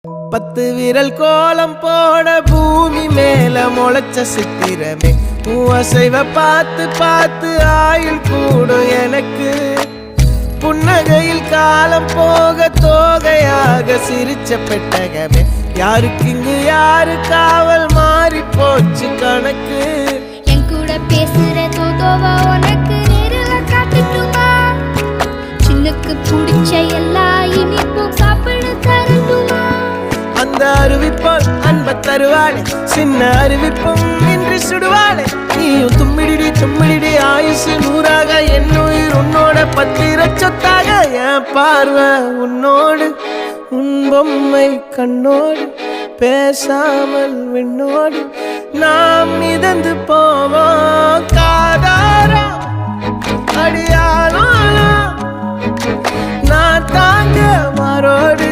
10 விரல் கோலம் போட பூமி மேல முளைச்ச சித்திரமே அசைவ பார்த்து பார்த்து ஆயுள் கூடும் எனக்கு புன்னகையில் காலம் போக தோகையாக சிரிச்ச பெட்டகமே யாருக்கு இங்கு யாரு காவல் மாறி போச்சு கணக்கு என் கூட பேசுற தோதோவா உனக்கு நேரில் காட்டுட்டுமா சின்னக்கு பிடிச்ச எல்லா இனிப்பும் சாப்பிட தரட்டுமா அந்த அறிவிப்போல் அன்ப தருவாளே சின்ன அறிவிப்பும் இன்று சுடுவாளே நீயும் தும்மிடி ஆயுசு 100ஆக என் உயிர் உன்னோட 10 சொத்தாக என் பார்வை உன்னோடு உன் பொம்மை கண்ணோடு பேசாமல் விண்ணோடு நாம் மிதந்து போவோம் காதாரா அடியானோ நான் தாங்க மாறோடு